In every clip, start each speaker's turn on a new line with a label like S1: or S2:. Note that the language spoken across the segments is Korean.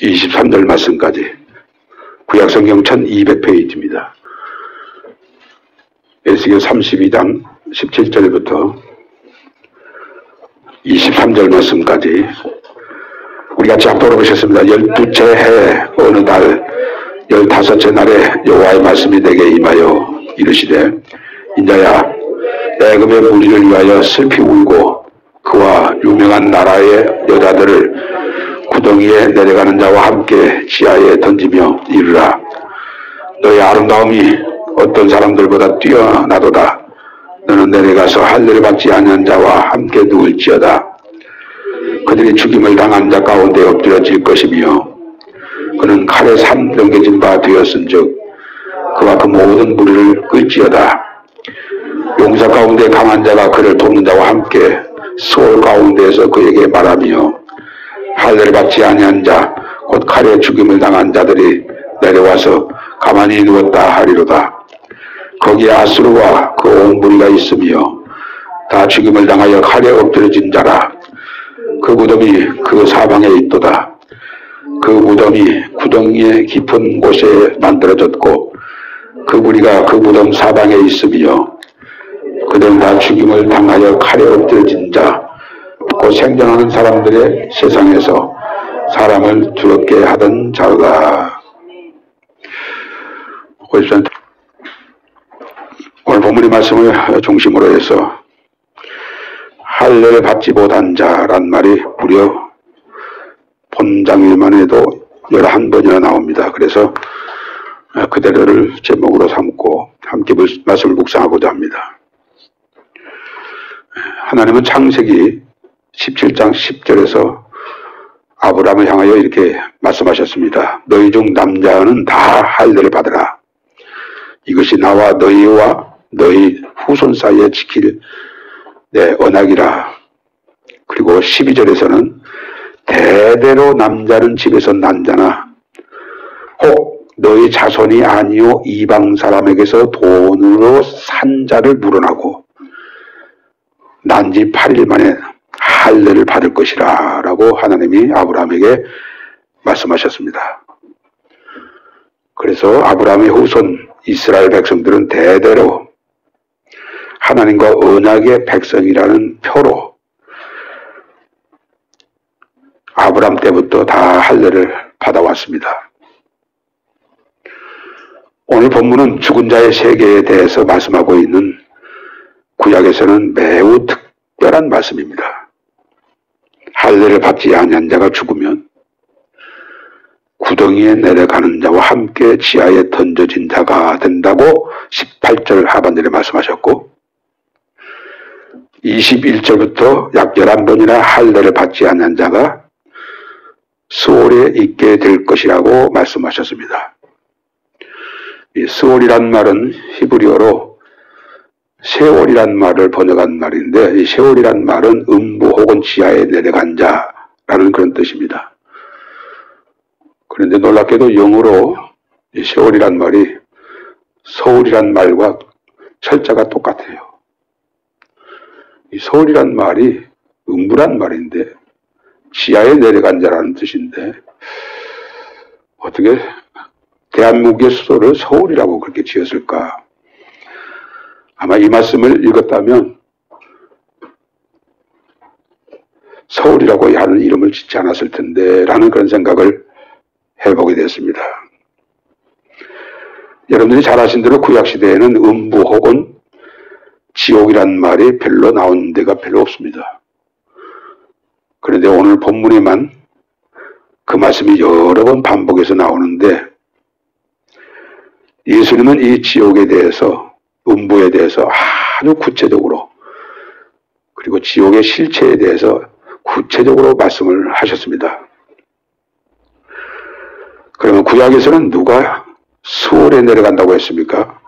S1: 23절 말씀까지 구약성경 1200페이지입니다. 에스겔 32장 17절부터 23절 말씀까지 우리 같이 한번 보겠습니다. 12째 해 어느 달 15째 날에 여호와의 말씀이 내게 임하여 이르시되 인자야 애굽의 무리를 위하여 슬피 울고 그와 유명한 나라의 여자들을 구덩이에 내려가는 자와 함께 지하에 던지며 이르라. 너의 아름다움이 어떤 사람들보다 뛰어나도다. 너는 내려가서 할례를 받지 아니한 자와 함께 누울지어다. 그들이 죽임을 당한 자 가운데 엎드려질 것이며 그는 칼에 삼넘겨진 바 되었은즉 그와 그 모든 무리를 끌지어다. 용사 가운데 강한 자가 그를 돕는 자와 함께 수월 가운데에서 그에게 말하며 할례를 받지 아니한 자 곧 칼에 죽임을 당한 자들이 내려와서 가만히 누웠다 하리로다. 거기에 아수르와 그 온 무리가 있으며 다 죽임을 당하여 칼에 엎드려진 자라. 그 무덤이 그 사방에 있도다. 그 무덤이 구덩이의 깊은 곳에 만들어졌고 그 무리가 그 무덤 사방에 있으며 그들은 다 죽임을 당하여 칼에 엎드려진 자 곧 생존하는 사람들의 세상에서 사람을 두렵게 하던 자로다. 오늘 본문의 말씀을 중심으로 해서 할례를 받지 못한 자란 말이 무려 본장일만 해도 11번이나 나옵니다. 그래서 그대로를 제목으로 삼고 함께 말씀을 묵상하고자 합니다. 하나님은 창세기 17장 10절에서 아브라함을 향하여 이렇게 말씀하셨습니다. 너희 중 남자는 다 할례를 받으라. 이것이 나와 너희와 너희 후손 사이에 지킬 내 언약이라. 그리고 12절에서는 대대로 남자는 집에서 난 자나 혹 너희 자손이 아니요 이방 사람에게서 돈으로 산 자를 물어나고 난 지 8일 만에 할례를 받을 것이라 라고 하나님이 아브라함에게 말씀하셨습니다. 그래서 아브라함의 후손 이스라엘 백성들은 대대로 하나님과 언약의 백성이라는 표로 아브라함 때부터 다 할례를 받아왔습니다. 오늘 본문은 죽은 자의 세계에 대해서 말씀하고 있는 구약에서는 매우 특별한 말씀입니다. 할례를 받지 아니한 자가 죽으면 구덩이에 내려가는 자와 함께 지하에 던져진 자가 된다고 18절 하반절에 말씀하셨고 21절부터 약 11번이나 할례를 받지 않은 자가 스올에 있게 될 것이라고 말씀하셨습니다. 이 스올이란 말은 히브리어로 세월이란 말을 번역한 말인데 이 세월이란 말은 음부 혹은 지하에 내려간 자라는 그런 뜻입니다. 그런데 놀랍게도 영어로 이 세월이란 말이 서울이란 말과 철자가 똑같아요. 이 서울이란 말이 음부란 말인데 지하에 내려간 자라는 뜻인데 어떻게 대한민국의 수도를 서울이라고 그렇게 지었을까? 아마 이 말씀을 읽었다면 서울이라고 하는 이름을 짓지 않았을 텐데 라는 그런 생각을 해보게 됐습니다. 여러분들이 잘 아신 대로 구약시대에는 음부 혹은 지옥이란 말이 별로 나온 데가 별로 없습니다. 그런데 오늘 본문에만 그 말씀이 여러 번 반복해서 나오는데 예수님은 이 지옥에 대해서 음부에 대해서 아주 구체적으로 그리고 지옥의 실체에 대해서 구체적으로 말씀을 하셨습니다. 그러면 구약에서는 누가 수월에 내려간다고 했습니까?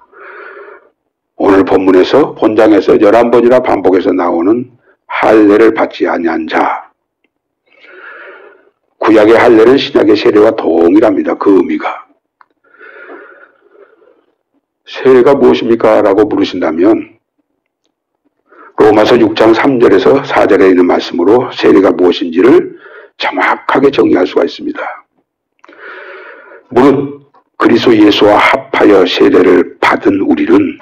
S1: 오늘 본문에서 본장에서 11번이나 반복해서 나오는 할례를 받지 아니한 자. 구약의 할례는 신약의 세례와 동일합니다. 그 의미가. 세례가 무엇입니까? 라고 물으신다면 로마서 6장 3절에서 4절에 있는 말씀으로 세례가 무엇인지를 정확하게 정의할 수가 있습니다. 무릇 그리스도 예수와 합하여 세례를 받은 우리는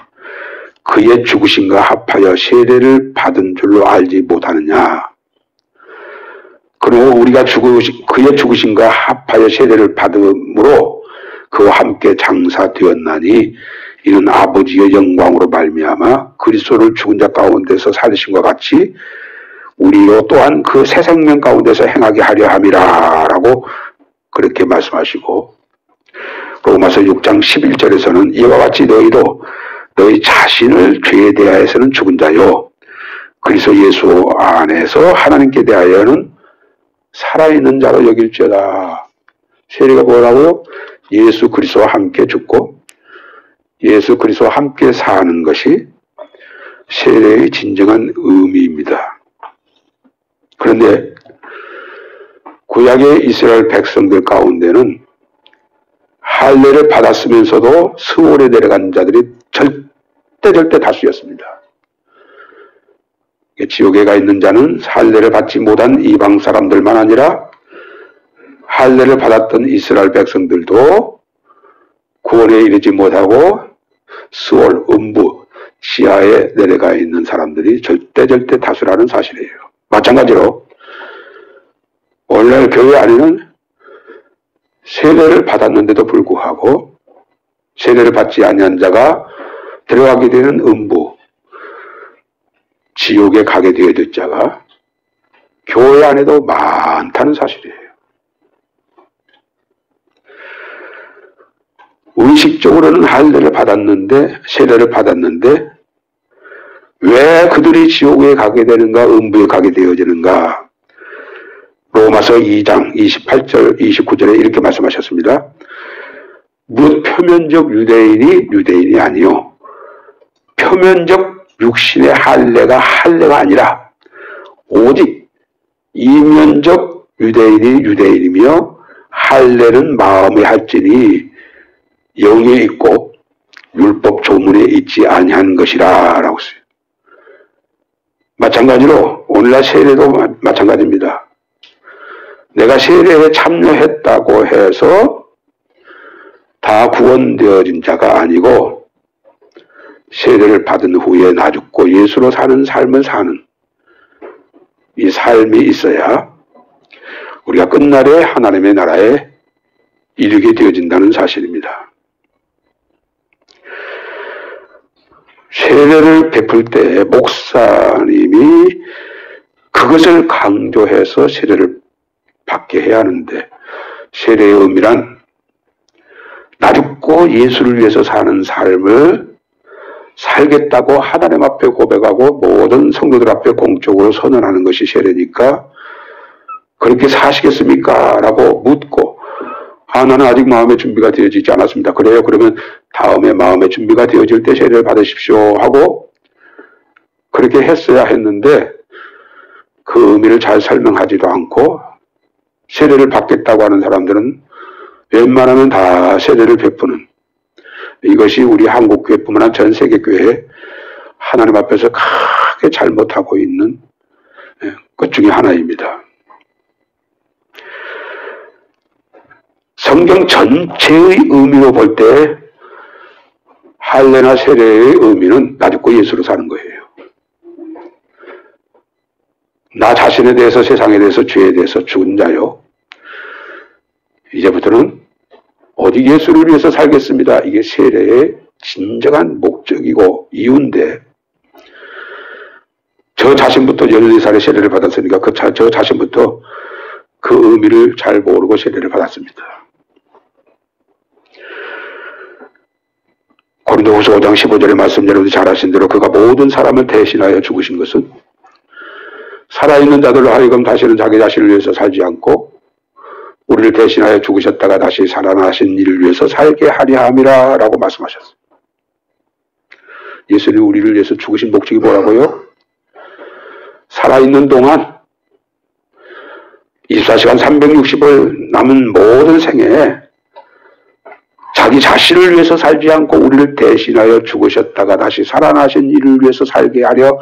S1: 그의 죽으심과 합하여 세례를 받은 줄로 알지 못하느냐. 그러므로 우리가 그의 죽으심과 합하여 세례를 받음으로 그와 함께 장사되었나니 이는 아버지의 영광으로 말미암아 그리스도를 죽은 자 가운데서 살리심과 같이 우리로 또한 그 새 생명 가운데서 행하게 하려 함이라 라고 그렇게 말씀하시고, 로마서 6장 11절에서는 이와 같이 너희도 너희 자신을 죄에 대하여서는 죽은 자요 그리스도 예수 안에서 하나님께 대하여는 살아있는 자로 여길지어다. 세례가 뭐라고요? 예수 그리스도와 함께 죽고 예수 그리스도와 함께 사는 것이 세례의 진정한 의미입니다. 그런데 구약의 이스라엘 백성들 가운데는 할례를 받았으면서도 스월에 내려간 자들이 절대 다수였습니다. 지옥에 가 있는 자는 할례를 받지 못한 이방 사람들만 아니라 할례를 받았던 이스라엘 백성들도 구원에 이르지 못하고 스월, 음부, 지하에 내려가 있는 사람들이 절대 다수라는 사실이에요. 마찬가지로 오늘날 교회 안에는 세례를 받았는데도 불구하고 세례를 받지 아니한 자가 들어가게 되는 음부, 지옥에 가게 되어질 자가 교회 안에도 많다는 사실이에요. 의식적으로는 할례를 받았는데, 세례를 받았는데 왜 그들이 지옥에 가게 되는가, 음부에 가게 되어지는가? 로마서 2장 28절 29절에 이렇게 말씀하셨습니다. 무릇 표면적 유대인이 아니요 표면적 육신의 할례가 아니라 오직 이면적 유대인이 유대인이며 할례는 마음에 할지니 영에 있고 율법 조문에 있지 아니한 것이라 라고 했어요. 마찬가지로 오늘날 세례도 마찬가지입니다. 내가 세례에 참여했다고 해서 다 구원되어진 자가 아니고 세례를 받은 후에 나 죽고 예수로 사는 삶을 사는 이 삶이 있어야 우리가 끝날에 하나님의 나라에 이르게 되어진다는 사실입니다. 세례를 베풀 때 목사님이 그것을 강조해서 세례를 받게 해야 하는데, 세례의 의미란 나 죽고 예수를 위해서 사는 삶을 살겠다고 하나님 앞에 고백하고 모든 성도들 앞에 공적으로 선언하는 것이 세례니까 그렇게 사시겠습니까? 라고 묻고, 나는 아직 마음의 준비가 되어지지 않았습니다. 그래요? 그러면 다음에 마음의 준비가 되어질 때 세례를 받으십시오 하고 그렇게 했어야 했는데 그 의미를 잘 설명하지도 않고 세례를 받겠다고 하는 사람들은 웬만하면 다 세례를 베푸는, 이것이 우리 한국교회뿐만 아니라 전 세계교회에 하나님 앞에서 크게 잘못하고 있는 것 중에 하나입니다. 성경 전체의 의미로 볼 때 할례나 세례의 의미는 나 죽고 예수로 사는 거예요. 나 자신에 대해서, 세상에 대해서, 죄에 대해서 죽은 자요. 이제부터는 오직 예수를 위해서 살겠습니다. 이게 세례의 진정한 목적이고 이유인데, 저 자신부터 14살에 세례를 받았으니까 저 자신부터 그 의미를 잘 모르고 세례를 받았습니다. 고린도후서 5장 15절의 말씀 여러분들 잘 아신 대로 그가 모든 사람을 대신하여 죽으신 것은 살아있는 자들로 하여금 다시는 자기 자신을 위해서 살지 않고 우리를 대신하여 죽으셨다가 다시 살아나신 이를 위해서 살게 하려 함이라 라고 말씀하셨어요. 예수님이 우리를 위해서 죽으신 목적이 뭐라고요? 살아있는 동안 24시간 360일 남은 모든 생에 자기 자신을 위해서 살지 않고 우리를 대신하여 죽으셨다가 다시 살아나신 이를 위해서 살게 하려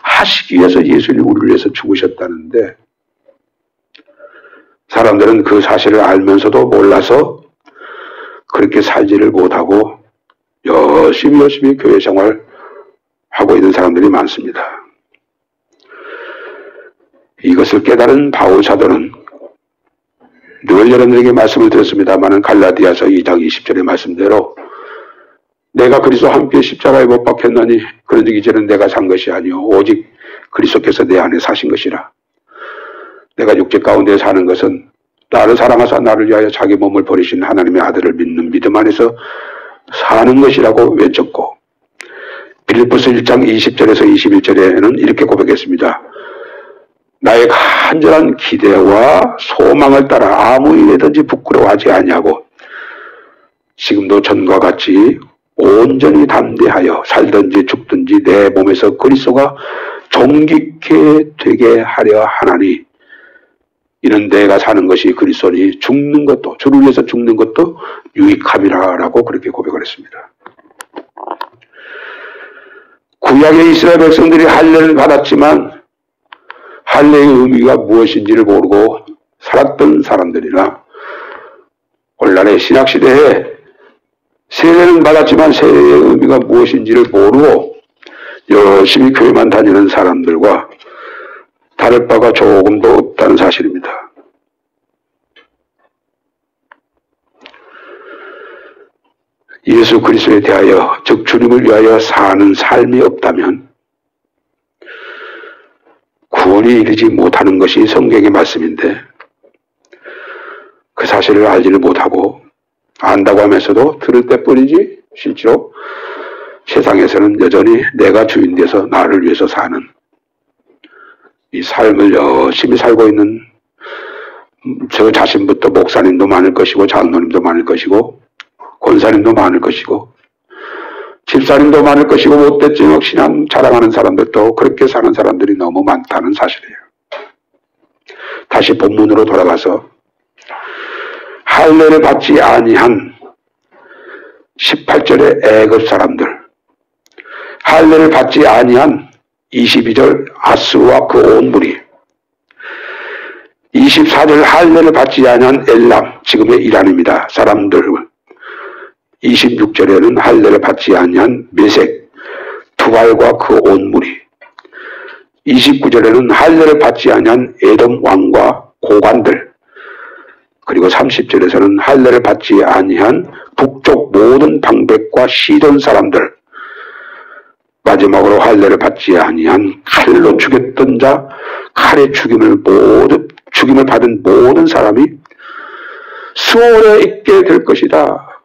S1: 하시기 위해서 예수님이 우리를 위해서 죽으셨다는데, 사람들은 그 사실을 알면서도 몰라서 그렇게 살지를 못하고 열심히 교회 생활 하고 있는 사람들이 많습니다. 이것을 깨달은 바울 사도는 늘 여러분에게 말씀을 드렸습니다마는 갈라디아서 2장 20절의 말씀대로 내가 그리스도와 함께 십자가에 못 박혔나니 그런즉 이제는 내가 산 것이 아니요 오직 그리스도께서 내 안에 사신 것이라. 내가 육체 가운데 사는 것은 나를 사랑하사 나를 위하여 자기 몸을 버리신 하나님의 아들을 믿는 믿음 안에서 사는 것이라고 외쳤고, 빌립보서 1장 20절에서 21절에는 이렇게 고백했습니다. 나의 간절한 기대와 소망을 따라 아무 일에든지 부끄러워하지 아니하고 지금도 전과 같이 온전히 담대하여 살든지 죽든지 내 몸에서 그리스도가 존귀케 되게 하려 하나니 이는 내가 사는 것이 그리스도니 죽는 것도 주를 위해서 죽는 것도 유익함이라라고 그렇게 고백을 했습니다. 구약의 이스라엘 백성들이 할례를 받았지만 할례의 의미가 무엇인지를 모르고 살았던 사람들이나 오늘날의 신약시대에 세례는 받았지만 세례의 의미가 무엇인지를 모르고 열심히 교회만 다니는 사람들과 다를 바가 조금도 없다는 사실입니다. 예수 그리스도에 대하여 즉 주님을 위하여 사는 삶이 없다면 구원이 이르지 못하는 것이 성경의 말씀인데 그 사실을 알지를 못하고 안다고 하면서도 들을 때뿐이지 실제로 세상에서는 여전히 내가 주인 돼서 나를 위해서 사는 이 삶을 열심히 살고 있는 저 자신부터 목사님도 많을 것이고 장로님도 많을 것이고 권사님도 많을 것이고 집사님도 많을 것이고 못됐지만 신앙 자랑하는 사람들도 그렇게 사는 사람들이 너무 많다는 사실이에요. 다시 본문으로 돌아가서 할례를 받지 아니한 18절의 애굽 사람들, 할례를 받지 아니한 22절 아스와 그 온 무리, 24절 할례를 받지 아니한 엘람, 지금의 이란입니다. 사람들, 26절에는 할례를 받지 아니한 메색, 두발과 그 온 무리, 29절에는 할례를 받지 아니한 에돔 왕과 고관들, 그리고 30절에서는 할례를 받지 아니한 북쪽 모든 방백과 시돈 사람들, 마지막으로 할례를 받지 아니한 칼로 죽였던 자, 칼에 죽임을 받은 모든 사람이 수월에 있게 될 것이다.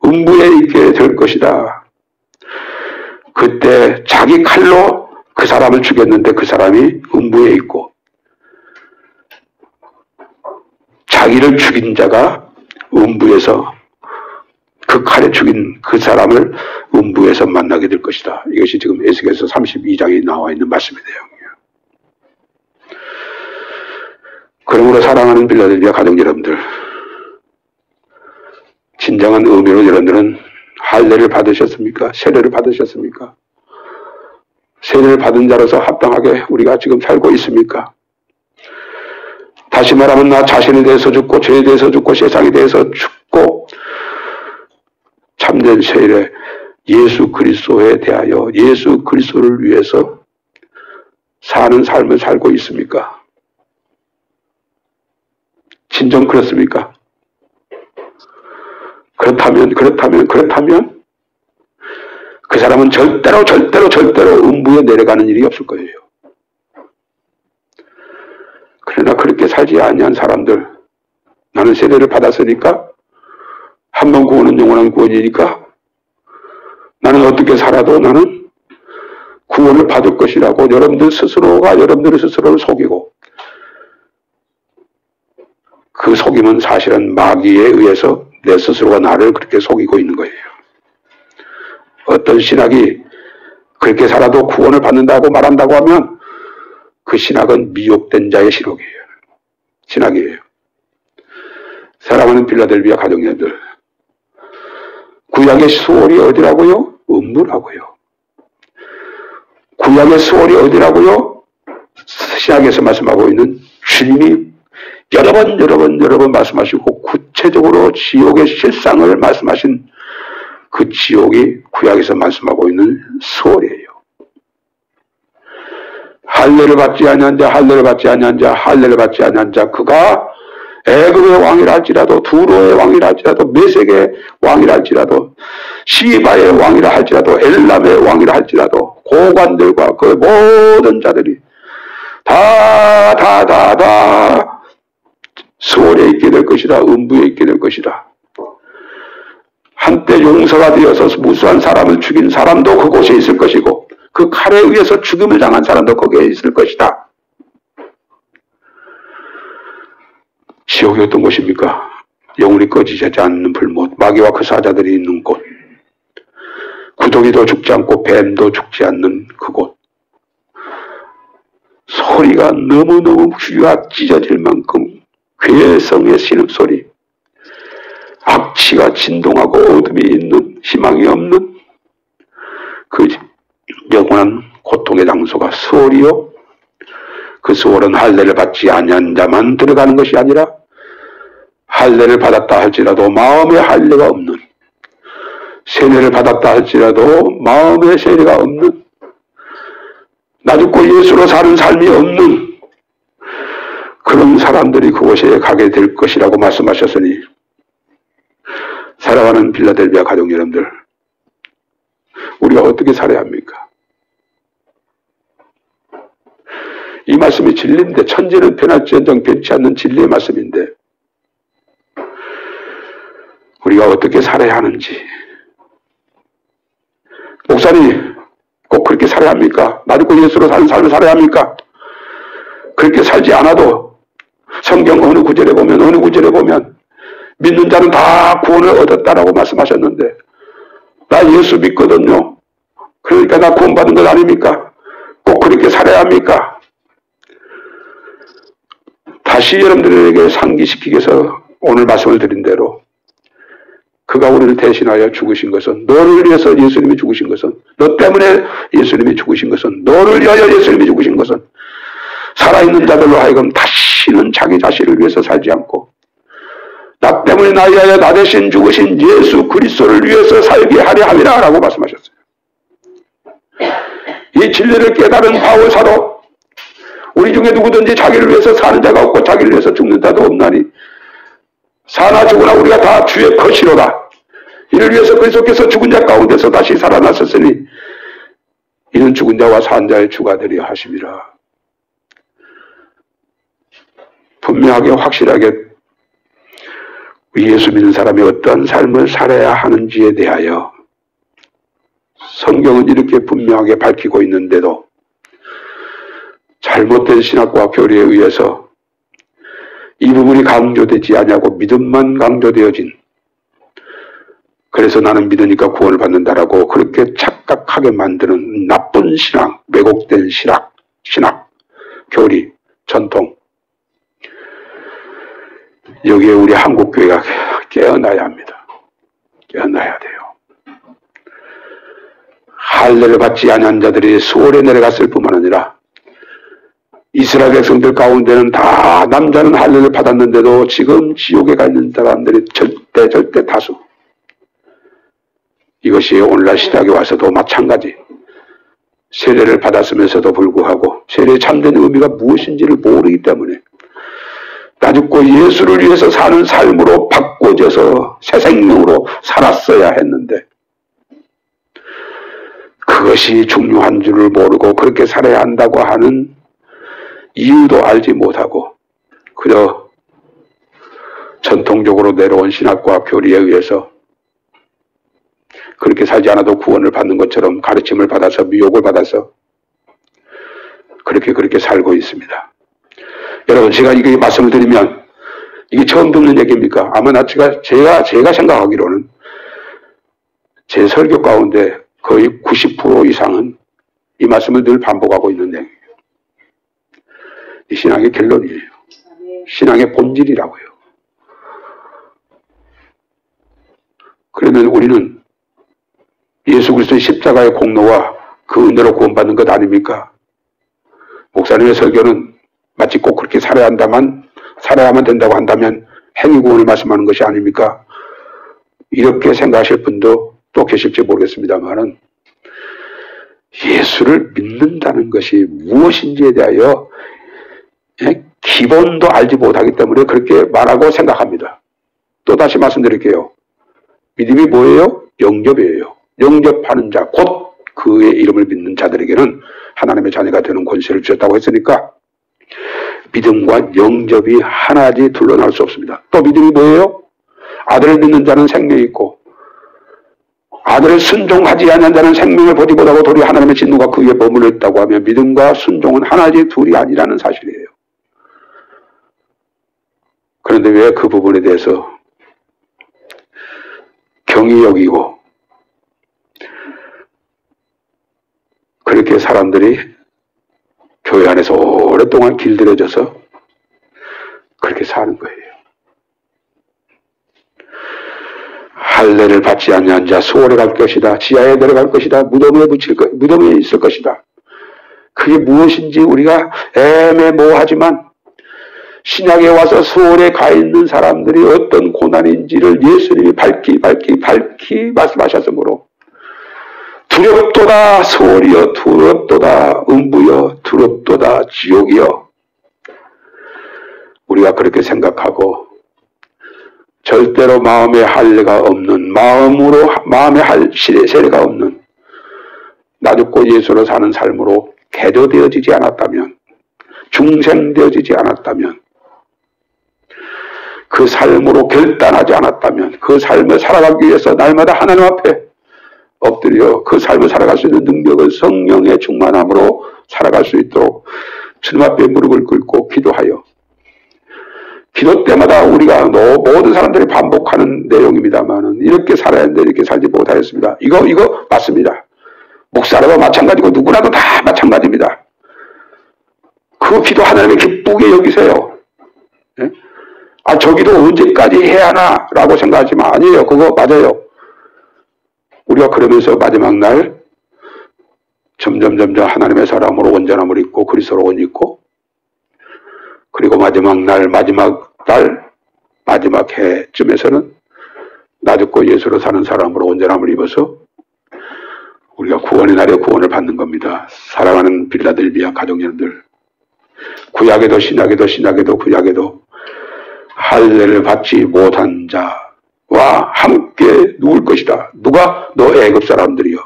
S1: 음부에 있게 될 것이다. 그때 자기 칼로 그 사람을 죽였는데 그 사람이 음부에 있고 자기를 죽인 자가 음부에서 그 칼에 죽인 그 사람을 음부에서 만나게 될 것이다. 이것이 지금 에스겔서 32장에 나와 있는 말씀의 내용이에요. 그러므로 사랑하는 빌라델비아 가족 여러분들, 진정한 의미로 여러분들은 할례를 받으셨습니까? 세례를 받으셨습니까? 세례를 받은 자로서 합당하게 우리가 지금 살고 있습니까? 다시 말하면 나 자신에 대해서 죽고 죄에 대해서 죽고 세상에 대해서 죽고 참된 세례 예수 그리스도에 대하여 예수 그리스도를 위해서 사는 삶을 살고 있습니까? 진정 그렇습니까? 그렇다면 그 사람은 절대로 음부에 내려가는 일이 없을 거예요. 그러나 그렇게 살지 아니한 사람들, 나는 세례를 받았으니까 한 번 구원은 영원한 구원이니까 나는 어떻게 살아도 나는 구원을 받을 것이라고 여러분들 스스로가 여러분들의 스스로를 속이고, 그 속임은 사실은 마귀에 의해서 내 스스로가 나를 그렇게 속이고 있는 거예요. 어떤 신학이 그렇게 살아도 구원을 받는다고 말한다고 하면 그 신학은 미혹된 자의 신학이에요. 사랑하는 빌라델비아 가정녀들, 구약의 수월이 어디라고요? 음부라고요. 구약의 수월이 어디라고요? 신약에서 말씀하고 있는 주님이 여러 번 말씀하시고 구체적으로 지옥의 실상을 말씀하신 그 지옥이 구약에서 말씀하고 있는 수월이에요. 할례를 받지 아니한 자, 할례를 받지 아니한 자, 할례를 받지 아니한 자, 그가 애굽의 왕이라 할지라도, 두로의 왕이라 할지라도, 메색의 왕이라 할지라도, 시바의 왕이라 할지라도, 엘람의 왕이라 할지라도, 고관들과 그 모든 자들이 다 수월에 있게 될 것이다. 음부에 있게 될 것이다. 한때 용서가 되어서 무수한 사람을 죽인 사람도 그곳에 있을 것이고, 그 칼에 의해서 죽임을 당한 사람도 거기에 있을 것이다. 지옥이 어떤 곳입니까? 영원히 꺼지지 않는 불못, 마귀와 그 사자들이 있는 곳, 구더기도 죽지 않고 뱀도 죽지 않는 그곳, 소리가 너무너무 귀가 찢어질 만큼 괴성의 신음소리, 악취가 진동하고 어둠이 있는, 희망이 없는 그 영원한 고통의 장소가 수월이요. 그 수월은 할례를 받지 아니한 자만 들어가는 것이 아니라 할례를 받았다 할지라도 마음에 할례가 없는, 세례를 받았다 할지라도 마음에 세례가 없는, 나 죽고 예수로 사는 삶이 없는 그런 사람들이 그곳에 가게 될 것이라고 말씀하셨으니, 사랑하는 빌라델비아 가족 여러분들, 우리가 어떻게 살아야 합니까? 이 말씀이 진리인데, 천지는 변할지언정 변치 않는 진리의 말씀인데 우리가 어떻게 살아야 하는지. 목사님, 꼭 그렇게 살아야 합니까? 나 죽고 예수로 사는 삶을 살아야 합니까? 그렇게 살지 않아도 성경 어느 구절에 보면 믿는 자는 다 구원을 얻었다라고 말씀하셨는데, 나 예수 믿거든요. 그러니까 나 구원받은 것 아닙니까? 꼭 그렇게 살아야 합니까? 다시 여러분들에게 상기시키기 위해서 오늘 말씀을 드린 대로, 그가 우리를 대신하여 죽으신 것은, 너를 위해서 예수님이 죽으신 것은, 너 때문에 예수님이 죽으신 것은, 너를 위하여 예수님이 죽으신 것은, 살아있는 자들로 하여금 다시는 자기 자신을 위해서 살지 않고 나 때문에 나 위하여 나 대신 죽으신 예수 그리스도를 위해서 살게 하려 함이라 라고 말씀하셨어요. 이 진리를 깨달은 바울 사도, 우리 중에 누구든지 자기를 위해서 사는 자가 없고 자기를 위해서 죽는 자도 없나니 사나 죽으나 우리가 다 주의 것이로다. 이를 위해서 그리스도께서 죽은 자 가운데서 다시 살아나셨으니 이는 죽은 자와 산 자의 주가 되려 하심이라. 분명하게 확실하게 예수 믿는 사람이 어떤 삶을 살아야 하는지에 대하여 성경은 이렇게 분명하게 밝히고 있는데도 잘못된 신학과 교리에 의해서 이 부분이 강조되지 않냐고 믿음만 강조되어진, 그래서 나는 믿으니까 구원을 받는다라고 그렇게 착각하게 만드는 나쁜 신앙, 왜곡된 신학, 교리, 전통, 여기에 우리 한국교회가 깨어나야 합니다. 깨어나야 돼요. 할례를 받지 아니한 자들이 수월에 내려갔을 뿐만 아니라 이스라엘 백성들 가운데는 다 남자는 할례를 받았는데도 지금 지옥에 가 있는 사람들이 절대 다수. 이것이 오늘날 시대에 와서도 마찬가지. 세례를 받았으면서도 불구하고 세례의 참된 의미가 무엇인지를 모르기 때문에 나 죽고 예수를 위해서 사는 삶으로 바꿔져서 새 생명으로 살았어야 했는데 그것이 중요한 줄을 모르고 그렇게 살아야 한다고 하는 이유도 알지 못하고 그저 전통적으로 내려온 신학과 교리에 의해서 그렇게 살지 않아도 구원을 받는 것처럼 가르침을 받아서 미혹을 받아서 그렇게 살고 있습니다. 여러분, 제가 이게 말씀을 드리면 이게 처음 듣는 얘기입니까? 아마 제가 생각하기로는 제 설교 가운데 거의 90% 이상은 이 말씀을 늘 반복하고 있는 얘기예요. 이 신앙의 결론이에요. 신앙의 본질이라고요. 그러면 우리는 예수 그리스도의 십자가의 공로와 그 은혜로 구원받는 것 아닙니까? 목사님의 설교는 마치 꼭 그렇게 살아야만 된다고 한다면 행위구원을 말씀하는 것이 아닙니까? 이렇게 생각하실 분도 또 계실지 모르겠습니다만은 예수를 믿는다는 것이 무엇인지에 대하여 기본도 알지 못하기 때문에 그렇게 말하고 생각합니다. 또 다시 말씀드릴게요. 믿음이 뭐예요? 영접이에요. 영접하는 자, 곧 그의 이름을 믿는 자들에게는 하나님의 자녀가 되는 권세를 주셨다고 했으니까 믿음과 영접이 하나지 둘로 나올 수 없습니다. 또 믿음이 뭐예요? 아들을 믿는 자는 생명이 있고 아들을 순종하지 않는 자는 생명을 보지 못하고 도리어 하나님의 진노가 그 위에 머물러 있다고 하면 믿음과 순종은 하나지 둘이 아니라는 사실이에요. 그런데 왜 그 부분에 대해서 경히 여기고 그렇게 사람들이 교회 안에서 오랫동안 길들여져서 그렇게 사는 거예요. 할례를 받지 않는 자 수월에 갈 것이다. 지하에 내려갈 것이다. 무덤에 있을 것이다. 그게 무엇인지 우리가 애매모호하지만 신약에 와서 수월에 가 있는 사람들이 어떤 고난인지를 예수님이 밝히 말씀하셨으므로 두렵도다 수월이여 두렵도다 음부여 두렵도다 지옥이여 우리가 그렇게 생각하고 절대로 마음에 할례가 없는 마음에 할 세례가 없는 나 죽고 예수로 사는 삶으로 개조되어지지 않았다면 중생되어지지 않았다면 그 삶으로 결단하지 않았다면 그 삶을 살아가기 위해서 날마다 하나님 앞에 엎드려 그 삶을 살아갈 수 있는 능력을 성령의 충만함으로 살아갈 수 있도록 주님 앞에 무릎을 꿇고 기도하여 기도 때마다 우리가 모든 사람들이 반복하는 내용입니다만은 이렇게 살아야 하는데 이렇게 살지 못하였습니다. 이거 맞습니다. 목사라도 마찬가지고 누구라도 다 마찬가지입니다. 그 기도 하나님이 기쁘게 여기세요. 예? 저기도 언제까지 해야 하나 라고 생각하지만 아니에요. 그거 맞아요. 우리가 그러면서 마지막 날 점점 하나님의 사람으로 온전함을 입고 그리스도로 옷 입고 그리고 마지막 해쯤에서는 나 죽고 예수로 사는 사람으로 온전함을 입어서 우리가 구원의 날에 구원을 받는 겁니다. 사랑하는 빌라델비아 가족 여러분들, 구약에도 신약에도 구약에도 할례를 받지 못한 자와 함께 누울 것이다. 누가? 너 애굽 사람들이여.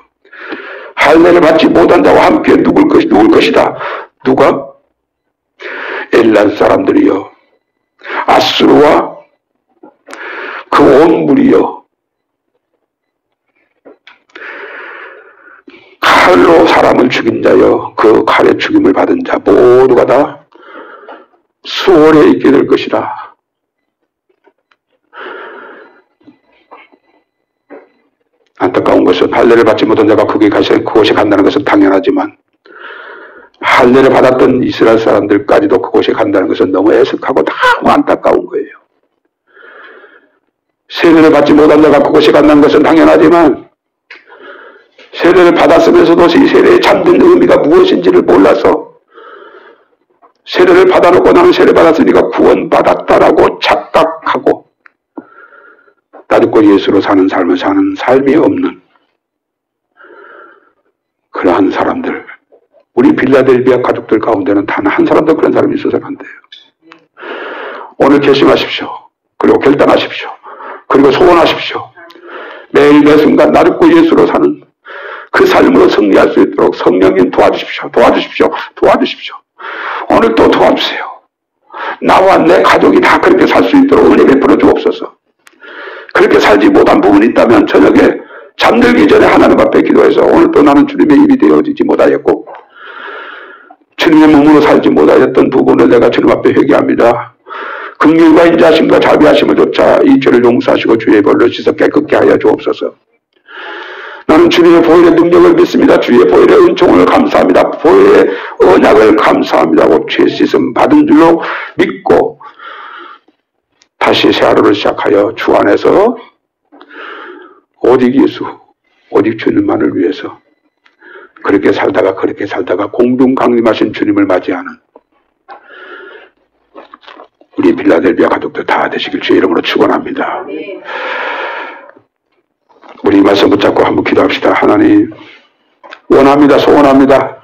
S1: 할례를 받지 못한 자와 함께 누울 것이다. 누가? 엘란 사람들이여. 아수르와 그 온 무리여. 칼로 사람을 죽인 자여. 그 칼의 죽임을 받은 자 모두가 다 수월에 있게 될 것이다. 안타까운 것은 할례를 받지 못한 자가 그곳에 간다는 것은 당연하지만 할례를 받았던 이스라엘 사람들까지도 그곳에 간다는 것은 너무 애석하고 너무 안타까운 거예요. 세례를 받지 못한 자가 그곳에 간다는 것은 당연하지만 세례를 받았으면서도 이 세례의 참된 의미가 무엇인지를 몰라서 세례를 받아놓고 나는 세례 받았으니까 구원받았다라고 착각하고 나 죽고 예수로 사는 삶을 사는 삶이 없는 그러한 사람들, 우리 빌라델비아 가족들 가운데는 단 한 사람도 그런 사람이 있어서는 안 돼요. 오늘 결심하십시오. 그리고 결단하십시오. 그리고 소원하십시오. 매일 매 순간 나 죽고 예수로 사는 그 삶으로 승리할 수 있도록 성령님 도와주십시오. 오늘 또 도와주세요. 나와 내 가족이 다 그렇게 살 수 있도록 은혜 베풀어 주옵소서. 그렇게 살지 못한 부분이 있다면 저녁에 잠들기 전에 하나님 앞에 기도해서 오늘 또 나는 주님의 입이 되어지지 못하였고 주님의 몸으로 살지 못하였던 부분을 내가 주님 앞에 회개합니다. 긍휼과 인자하심과 자비하심을 조차 이 죄를 용서하시고 주의 벌로 씻어 깨끗게 하여 주옵소서. 나는 주님의 보혈의 능력을 믿습니다. 주의 보혈의 은총을 감사합니다. 보혈의 언약을 감사합니다. 죄 씻음 받은 줄로 믿고 다시 새 하루를 시작하여 주 안에서 오직 예수, 오직 주님만을 위해서 그렇게 살다가 공중 강림하신 주님을 맞이하는 우리 빌라델비아 가족들 다 되시길 주의 이름으로 축원합니다. 우리 이 말씀 붙잡고 한번 기도합시다. 하나님, 원합니다. 소원합니다.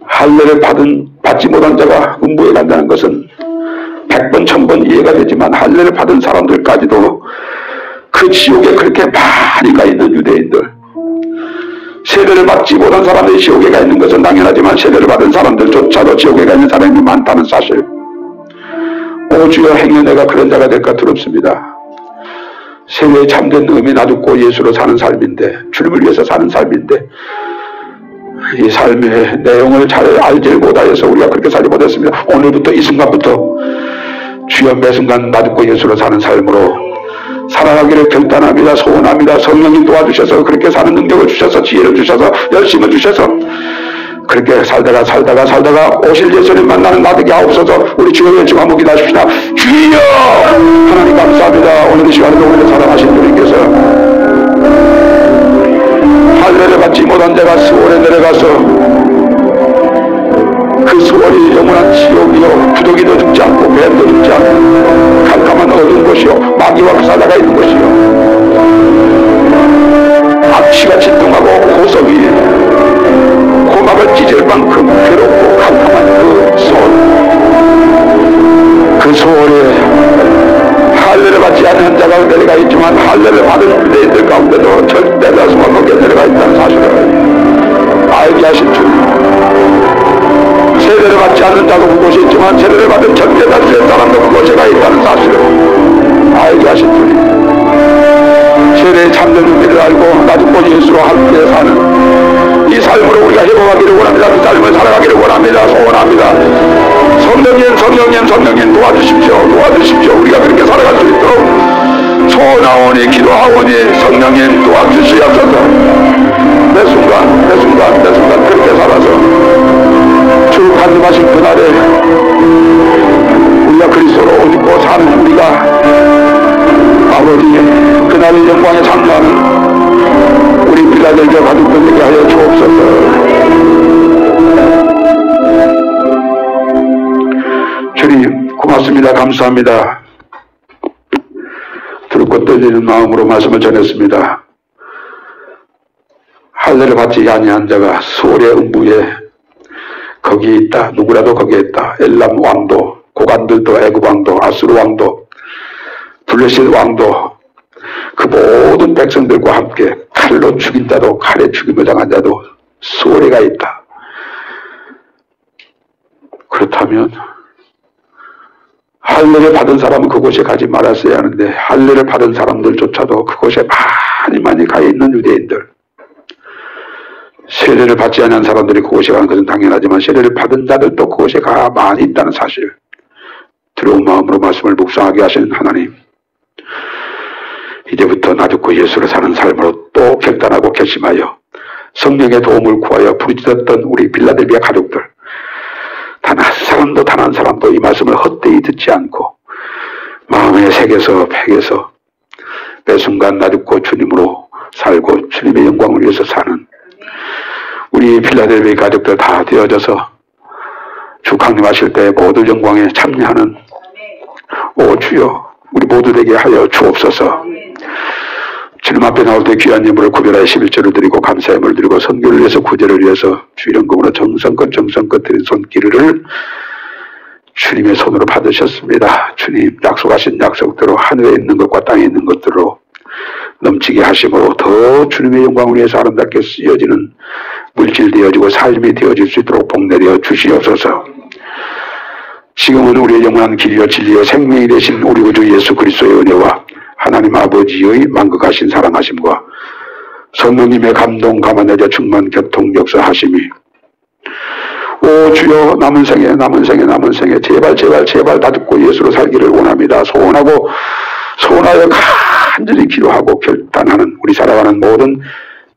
S1: 할례를 받지 못한 자가 음부에 간다는 것은 100번 1000번 이해가 되지만 할례를 받은 사람들까지도 그 지옥에 그렇게 많이 가 있는 유대인들, 세례를 받지 못한 사람들이 지옥에 가 있는 것은 당연하지만 세례를 받은 사람들조차도 지옥에 가 있는 사람이 많다는 사실. 오 주여, 행여 내가 그런 자가 될까 두렵습니다. 세례에 참된 의미 놔두고 예수로 사는 삶인데, 주님을 위해서 사는 삶인데 이 삶의 내용을 잘 알지 못하여서 우리가 그렇게 살지 못했습니다. 오늘부터 이 순간부터 주여 매 순간 놔두고 예수로 사는 삶으로 살아가기를 결단합니다. 소원합니다. 성령님 도와주셔서 그렇게 사는 능력을 주셔서 지혜를 주셔서 열심을 주셔서 그렇게 살다가 오실 예수님 만나는 나되게 하옵소서. 우리 주여 외치고 한번 기도하십시다. 주여! 하나님 감사합니다. 오늘 이 시간에도 우리를 사랑하신 주님께서 할례를 받지 못한 자가 수월에 내려가서 그 수월이 영원한 지옥이요, 구더기도 죽지 않고 뱀도 죽지 않고 캄캄한 어두운 곳이요, 마귀와 그 사자가 있는 곳이요, 악취가 진동하고 고성이 고막을 찢을 만큼 괴롭고 캄캄한 그 소월에 할례를 받지 않은 자가 내려가 있지만 할례를 받은 유대인들 가운데도 절대 다수가 거기에 내려가 있다는 사실을 알게 하신 주님, 세례를 받지 않는 자도 그곳에 있지만 세례를 받은 절대 다수의 사람도 그곳에 가 있다는 사실을 알게 하신 주님, 세례의 참된 의미를 알고 놔두고 예수로 함께 사는 이 삶으로 우리가 회복하기를 원합니다. 그 삶을 살아가기를 원합니다. 소원합니다. 성령님 도와주십시오. 우리가 그렇게 살아갈 수 있도록 소원하오니 기도하오니 성령님 도와주시옵소서. 매 순간 그렇게 살아서 주 간음하신 그날에 우리가 그리스도로 옷 입고 사는 우리가 아버지 그날의 영광에 참여하는 우리 빌라델비아 가족들에게 하여 주옵소서. 주님 고맙습니다. 감사합니다. 들고 떨리는 마음으로 말씀을 전했습니다. 할례를 받지 아니한 자가 수월의 음부에 거기에 있다. 누구라도 거기에 있다. 엘람 왕도, 고관들도, 애굽 왕도, 아수르 왕도, 블레셋 왕도, 그 모든 백성들과 함께 칼로 죽인 자도, 칼에 죽임을 당한 자도 수월에가 있다. 그렇다면 할례를 받은 사람은 그곳에 가지 말았어야 하는데 할례를 받은 사람들조차도 그곳에 많이 가 있는 유대인들, 세례를 받지 않은 사람들이 그곳에 가는 것은 당연하지만 세례를 받은 자들도 그곳에 가 많이 있다는 사실, 두려운 마음으로 말씀을 묵상하게 하시는 하나님, 이제부터 놔두고 예수를 사는 삶으로 또 결단하고 결심하여 성령의 도움을 구하여 부르짖었던 우리 빌라델비아 가족들, 단 한 사람도 이 말씀을 헛되이 듣지 않고 마음에 새겨서 백에서 매 순간 놔두고 주님으로 살고 주님의 영광을 위해서 사는 우리 빌라델비아 가족들 다 되어져서 주 강림하실 때 모든 영광에 참여하는 오 주여 우리 모두에게 하여 주옵소서. 주님 앞에 나올 때 귀한 예물을 구별하여 11조를 드리고 감사의 예물을 드리고 선교를 위해서 구제를 위해서 주일연금으로 정성껏 드린 손길을 주님의 손으로 받으셨습니다. 주님 약속하신 약속대로 하늘에 있는 것과 땅에 있는 것들로 넘치게 하심으로 더 주님의 영광을 위해서 아름답게 쓰여지는 물질 되어지고 삶이 되어질 수 있도록 복내려 주시옵소서. 지금은 우리의 영원한 길이요 진리요 생명이 되신 우리 구주 예수 그리스도의 은혜와 하나님 아버지의 만극하신 사랑하심과 성령님의 감동 감화내자 충만 교통 역사하심이 오 주여 남은 생에 제발 다 듣고 예수로 살기를 원합니다. 소원하여 간절히 기도하고 결단하는 우리 살아가는 모든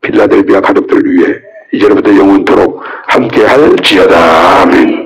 S1: 빌라델비아 가족들을 위해 이제로부터 영원토록 함께할지어다. 아멘.